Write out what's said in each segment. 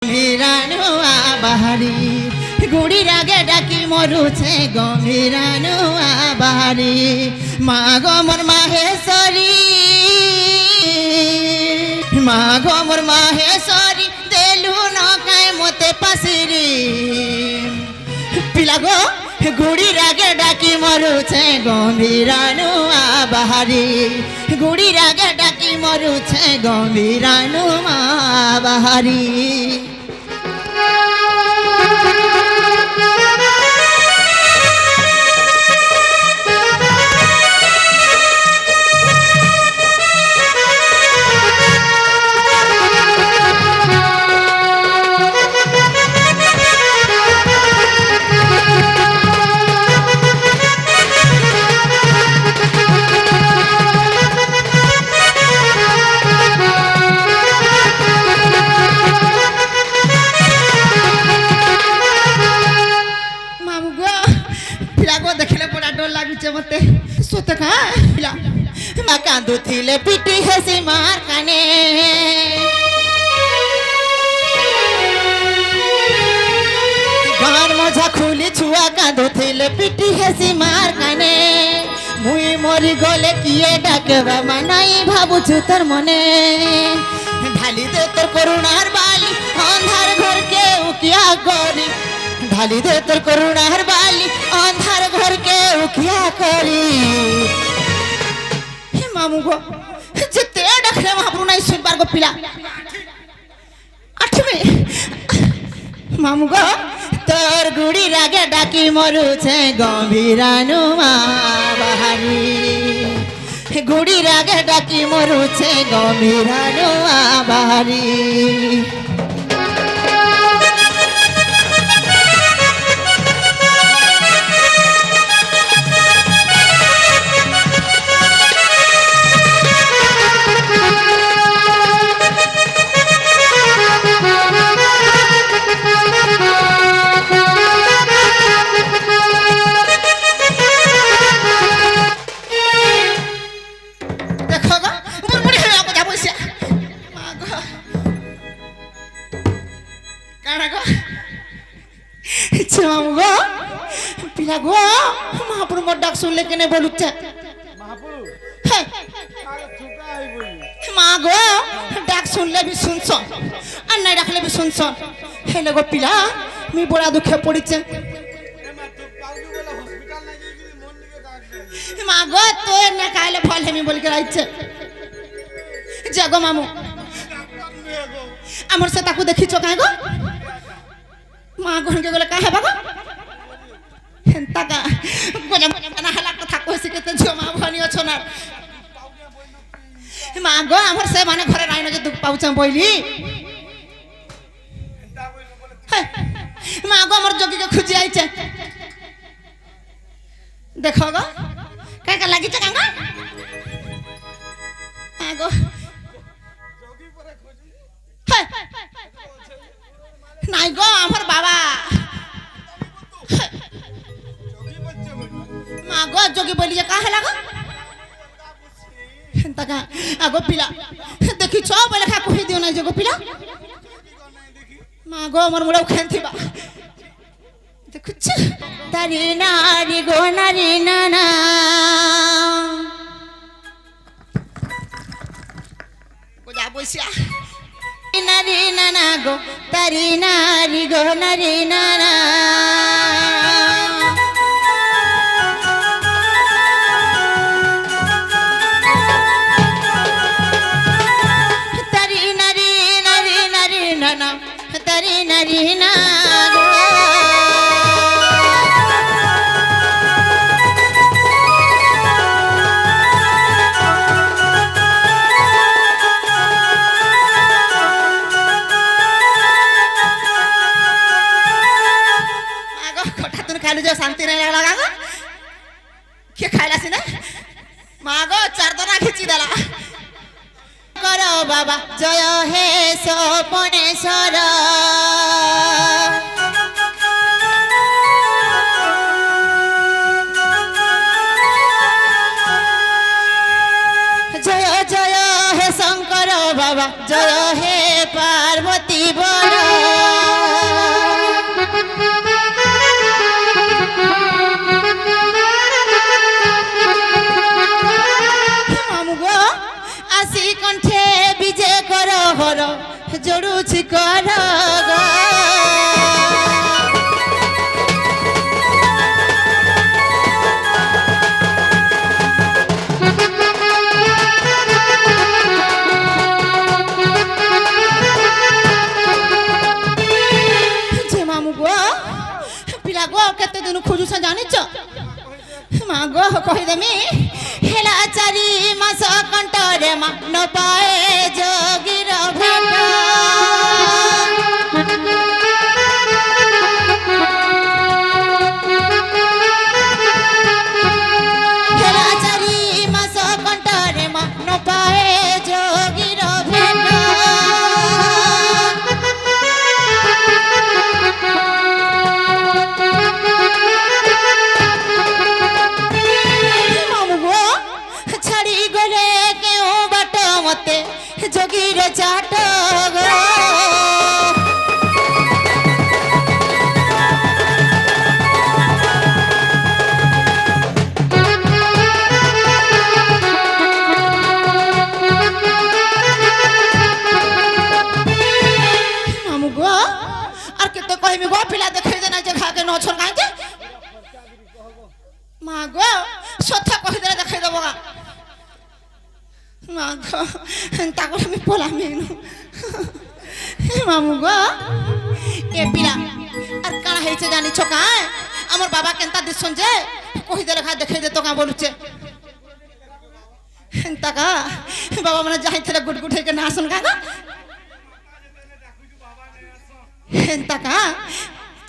গম্ভীরানুয়া বাহারি গুড়ি রাগে ডাকি মরুছে গম্ভীরানুয়া বাহারি মা গো মোর মাহেশ্বরী মা গো মোর মাহেশ্বরী দেলু নকাই মতে পাশিরি পিলা গো গুড়ি রাগে ডাকি মরুছে গম্ভীরানুয়া বাহারি গুড়ি রাগে ডাকি মরুছে গম্ভীরানুয়া বাহারি मते सोते का मा कांदू थिले पिटी हसी मार काने घर मजा खुली छुआ कांदू थिले पिटी हसी मार काने मुई मोरी गले किए डाकेबा मानाई भाबुछु तोर मने ढाली दे तोर करुणार बाली अंधार घर के उकिया करी ढाली दे तोर करुणार बाली अंधार घर के उकिया करी हे मामू गो जिते डखरे महाप्रभु नहीं सुनबार गो पिला आठवे मामू गो तोर गुड़ी रागे डाकी मरु छे गंभीरानुमा बाहारी गुड़ी रागे डाकी मरु छे गंभीरानुमा बाहारी पिला गो महाप्रभु मोर डाक सुन लेके नहीं बोलुचे महाप्रभु हे माँ गो डाक सुन ले भी सुनसो और नहीं डाक ले भी सुनसो हे लगो पिला मी बड़ा दुखे पड़ी चे माँ गो तो ने काले फल है मी बोल के आई चे जागो मामू अमर से ताकू देखी चो काहे गो माँ गो के गोले काहे बागो हेंता का बोले बना हला कथा कोसी केते झियो मा भनी अछो ना माँ गो हमर से माने घरे राइन जे दुख पाउछ बोइली माँ गो हमर जोगी के खुजी आई छे देखो गो काय का लागी छे कांगा माँ गो जोगी परे खोजी नाइ गो हमर बाबा मागो जोगी बोली जे काहे लागो तका आगो पिला देखि छ बोले खा कहि दियो नै जोगो पिला मागो हमर मुडा खेनथिबा देखुछ तारी नारी गो नारी नाना बुझा बसिया नारी नाना गो तारी नारी गो नारी नाना तारी नारी ना गो खालू जो शांति नहीं लगा गो के खाइला सिने मागो चारदना खिची देला करो बाबा जय हे सपनेश्वर जय जय हे शंकर बाबा जय हे पार्वती बर কর গো। যে মামু গো পিলা গো কেতে দিন খুঁজুছ জানিছ মা গো কহিদেমি হেলা 4 মাস কণ্ঠরে মা ন পায়ে যোগীর ভেট হেলা 4 মাস কণ্ঠরে মা ন পায়ে যোগীর ভেট ছাড়ি গলে কেউ বাট মতে যোগীর চাট গো। মামু গো আর কেতে কইমি গো পিলা দেখাই দেনা যে খাকে নছর কাইতে মা গো সত্যা কই দেনা দেখাই দেব গা মা গো তাকর আমি পলামি মামু গো এ পিলা আর কানা হইছে জানিছ কায় আমার বাবা কেনতা দিছন যে কই দে লেখা দেখাই দে তো কা বলুছে তাকা বাবা মানে যাইতলে গুটগুট হইকে না আসন কাকা তাকা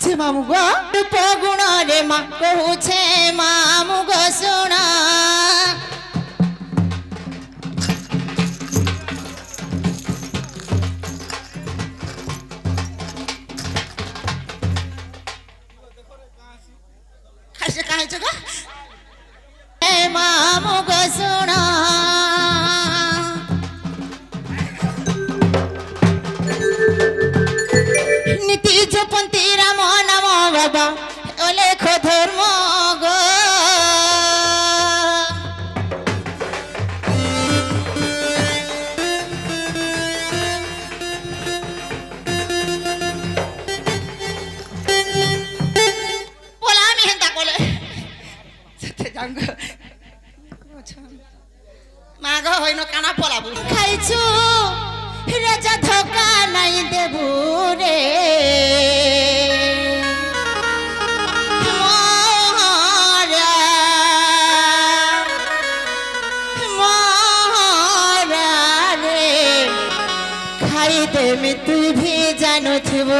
যে মামু গো পগুণ রে মা কহুছে মামু গো শোনা খাইছে কাহিছে গো এ মামু গো শোনা নীতি জপন্তি রাম নাম বাবা ওলেখ ধর্ম গো বলা আমি হেন্তা কলে মা গো হইন কানা পলাবু খাইছু রাজা ধোকা নাই দেবু রে খাই দেমি তুই ভি জানো থিব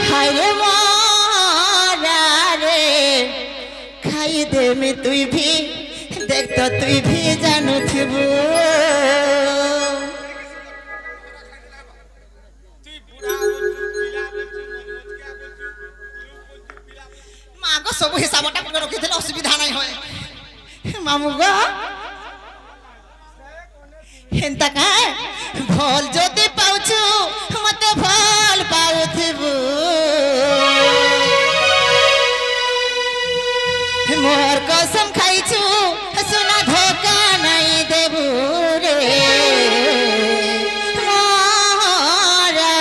হায় রে মারা রে খাই দেমি তুই ভি দেখ তো তুই ভি জানো থিব মা গো সব হিসাবটা করে রাখি দিলে অসুবিধা নাই হয় মামু গো হেন্তা কায় ভল যদি পাউছু মতে ভল পাউথিবু মোর কসম খাইছু সোনা ধোকা নাই দেবু রে মোরা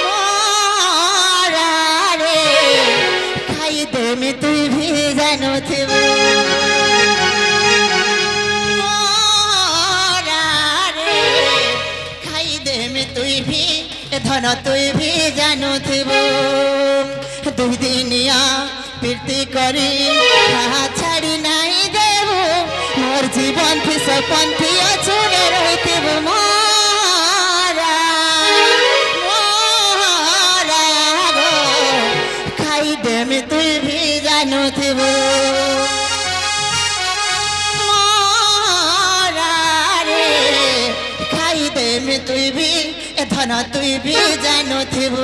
মোরা রে খাই দেমি তুই ভি জানো থিবু তুই ভি ধন তুই ভি জানু থিব দুই দিনিয়া প্রীতি করি ছাড়ি নাই দেবু মোর জীবন ফিস পন্থী অছুরে রইথিব মারা মারা গো খাই দেমি তুই ভি জানু থিব মারা রে খাই দেমি তুই ভি ধন তুই ভি জানু থিব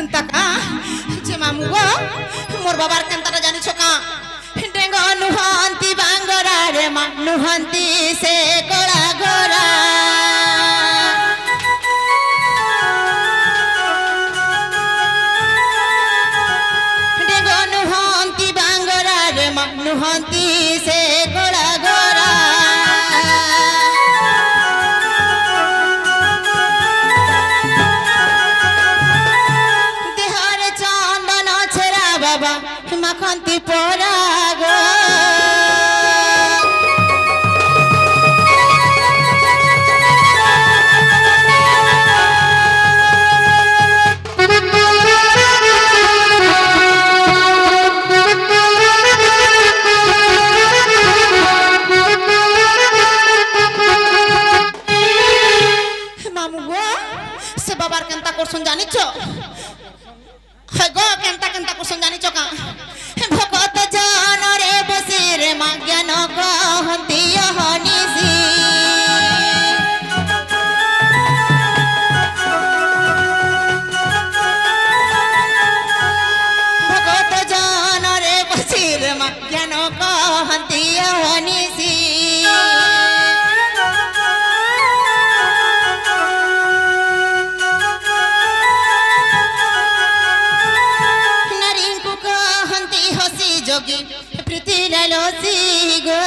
তাকা যে মামু গো মোর বাবার কেনতাটা জানিছ কা ডেঙ্গ নুহন্তি বাঙ্গরা রে মা নুহন্তি সে কলা ঘোরা ডেঙ্গ নুহন্তি বাঙ্গরা রে মা নুহন্তি সে কলা ঘোরা মাখন্তি পরাগ মামু গো সে বাবার কেনতা করছন জানিছ গো কেনতা কেনতা করছন জানিছ কা ভকত জনরে বসি রে মা জ্ঞান কহন্তি অহনিসি ভকত জনরে বসি রে মা জ্ঞান কহন্তি অহনিসি যোগী প্রীতি লালসি গো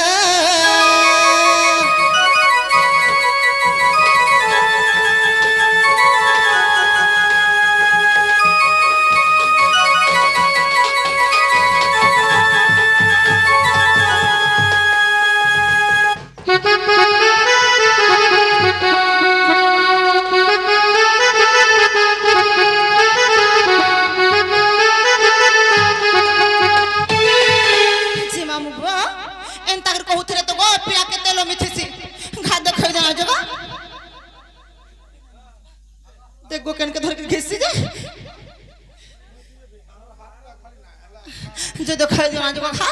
देखो कन के धर के घिस जा जो तो खा जो खा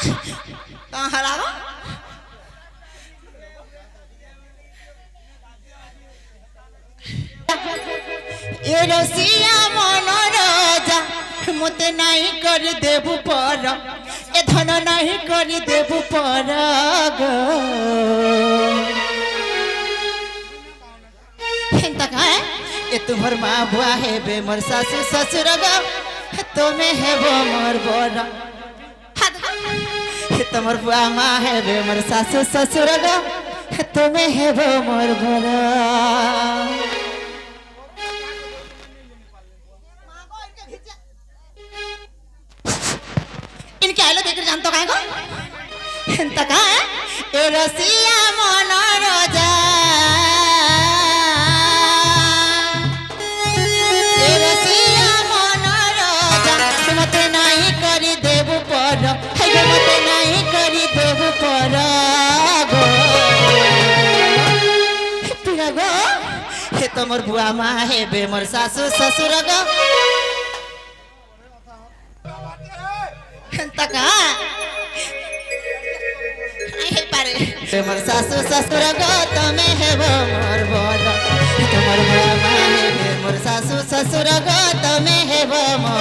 ता हरावा ए रसिया मन राजा मते नहीं कर देबु पर ए धन नहीं कर देबु पर गो हेंता का ए तुम्हार माँ बुआ है बे मोर सासु ससुर गो तुम्हें है वो मोर बोरा तुम्हार बुआ माँ है बे मोर सासु ससुर गो तुम्हें है वो मोर बोरा इनके आइलो देख जानतो काहे गो हेंता का ए रसिया मन राजा तमर बुआ माँ है बे मोर सासु ससुर गो तका हे पारे बे मोर सासु ससुर गो तमे है वो मोर बोल तमर बुआ माँ है बे मोर सासु ससुर गो तमे है वो मोर